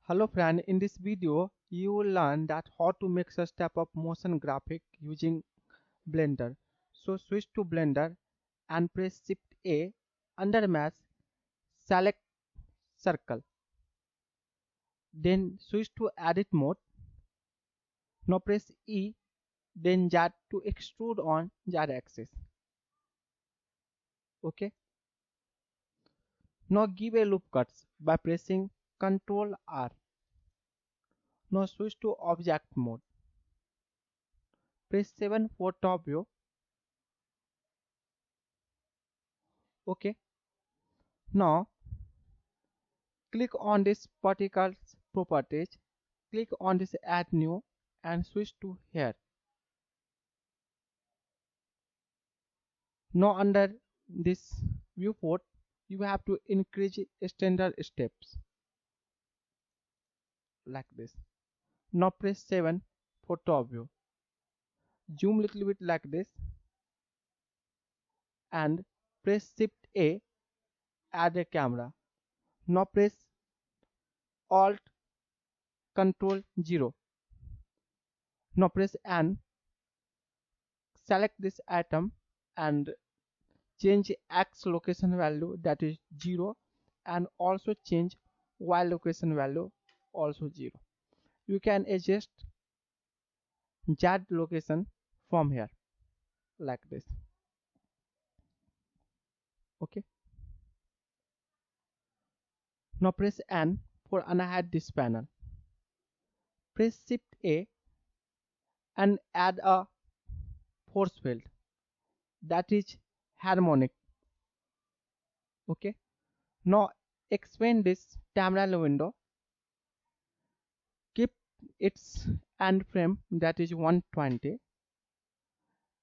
Hello friend, in this video you will learn that how to make such type of motion graphic using Blender. So switch to Blender and press Shift A. Under Mesh, select circle. Then switch to edit mode. Now press E, then Z to extrude on Z axis. Okay. Now give a loop cuts by pressing Ctrl R. Now switch to object mode. Press 7 for top view. Okay. Now click on this particles properties, click on this add new and switch to here. Now under this viewport you have to increase standard steps like this. Now press 7 for top view. Zoom little bit like this and press shift A, add a camera. Now press alt control 0. Now press N, select this item and change X location value, that is 0, and also change Y location value, also 0. You can adjust Z location from here like this. Okay. Now press N for unhide this panel. Press Shift A and add a force field, that is harmonic. Okay. Now expand this terminal window. Keep its end frame, that is 120,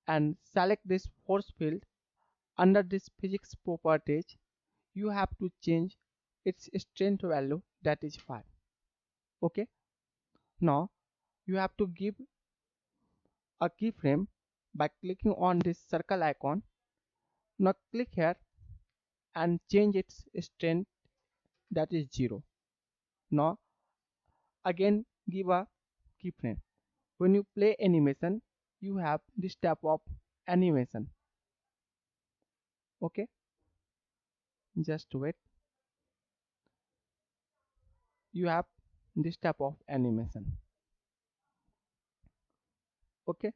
and select this force field. Under this physics properties you have to change its strength value, that is 5. Okay. Now you have to give a keyframe by clicking on this circle icon. Now click here and change its strength, that is 0. Now again give a keyframe. When you play animation you have this type of animation. Okay, just wait. You have this type of animation. Okay.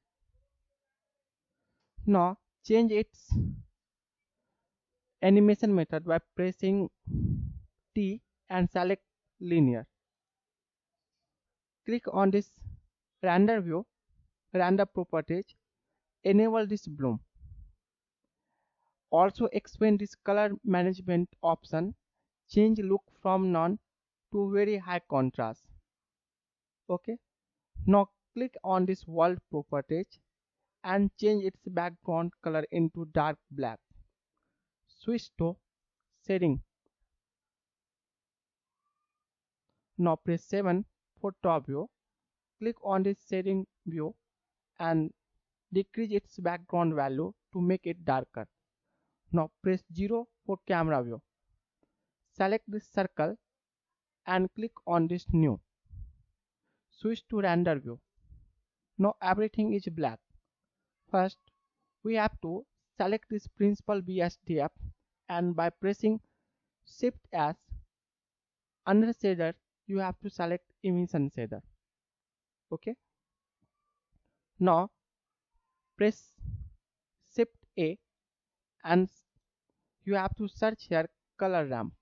Now change its animation method by pressing T and select linear. Click on this render view, render properties, enable this bloom. Also expand this color management option, change look from none to very high contrast. Okay. Now click on this world properties and change its background color into dark black. Switch to shading. Now press 7 for top view. Click on this shading view and decrease its background value to make it darker. Now press 0 for camera view. Select this circle and click on this new. Switch to render view. Now everything is black. First we have to select this principal BSDF and by pressing Shift S, under shader you have to select emission shader. Okay. Now press Shift A and you have to search here color ramp.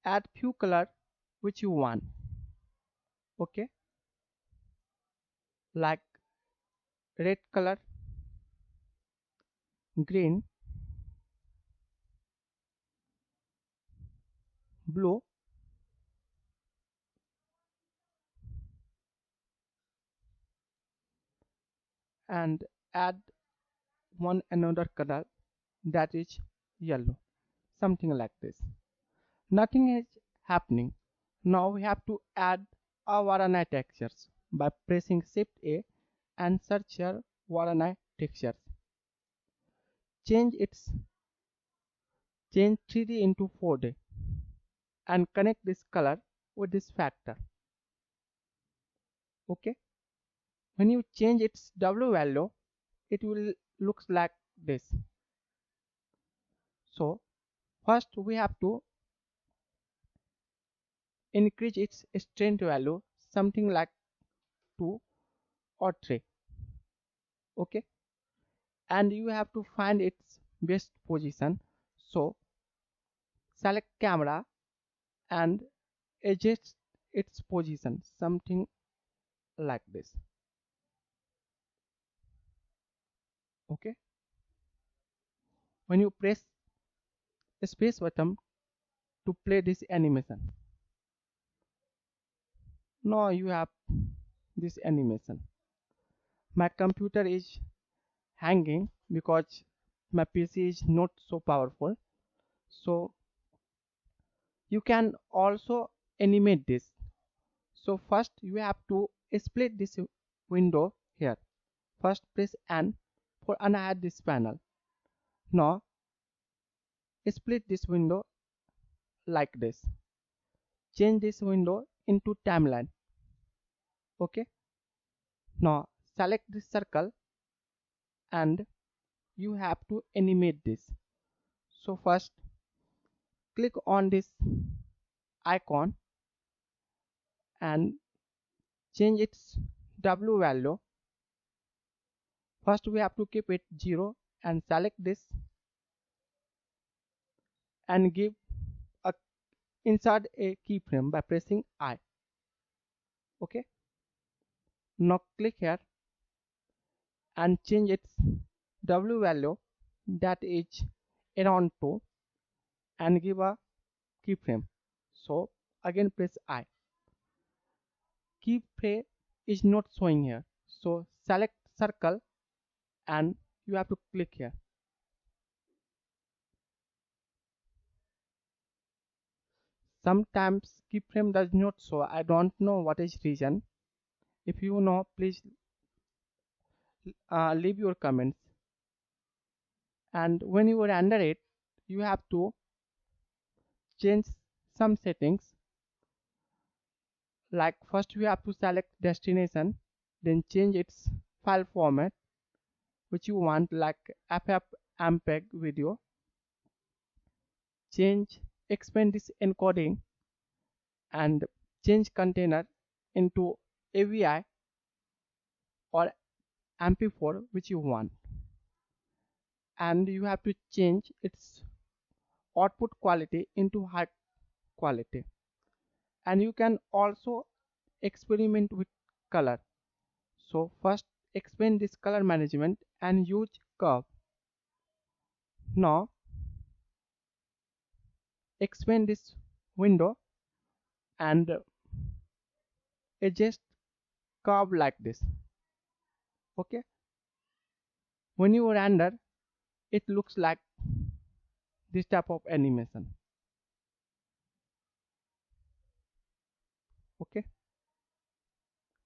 Add few color which you want. Okay, like red color, green, blue, and add one another color, that is yellow, something like this. Nothing is happening. Now we have to add a Varanai textures by pressing Shift A and search here Varanai textures. Change its change 3D into 4D and connect this color with this factor. Okay, when you change its W value, it will looks like this. So first we have to increase its strength value something like 2 or 3. Okay, and you have to find its best position. So select camera and adjust its position something like this. Okay, when you press the space button to play this animation, now you have this animation. My computer is hanging because my PC is not so powerful. So you can also animate this. So first you have to split this window here. First press N for unhide this panel. Now split this window like this. Change this window into timeline. Okay. Now select this circle and you have to animate this. So first click on this icon and change its W value. First we have to keep it 0 and select this and give a insert a keyframe by pressing I. Okay, now click here and change its W value, that is around 2, and give a keyframe. So again press I. Keyframe is not showing here, so select circle and you have to click here. Sometimes keyframe does not show. I don't know what is reason. If you know, please leave your comments. And when you are under it, you have to change some settings. Like first we have to select destination, then change its file format which you want, like FFmpeg video. Change expand this encoding and change container into AVI or MP4 which you want. And you have to change its output quality into high quality. And you can also experiment with color. So first expand this color management and use curve. Now expand this window and adjust curve like this. Okay, when you render it looks like this type of animation. Okay,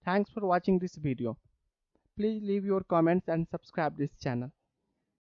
thanks for watching this video. Please leave your comments and subscribe this channel.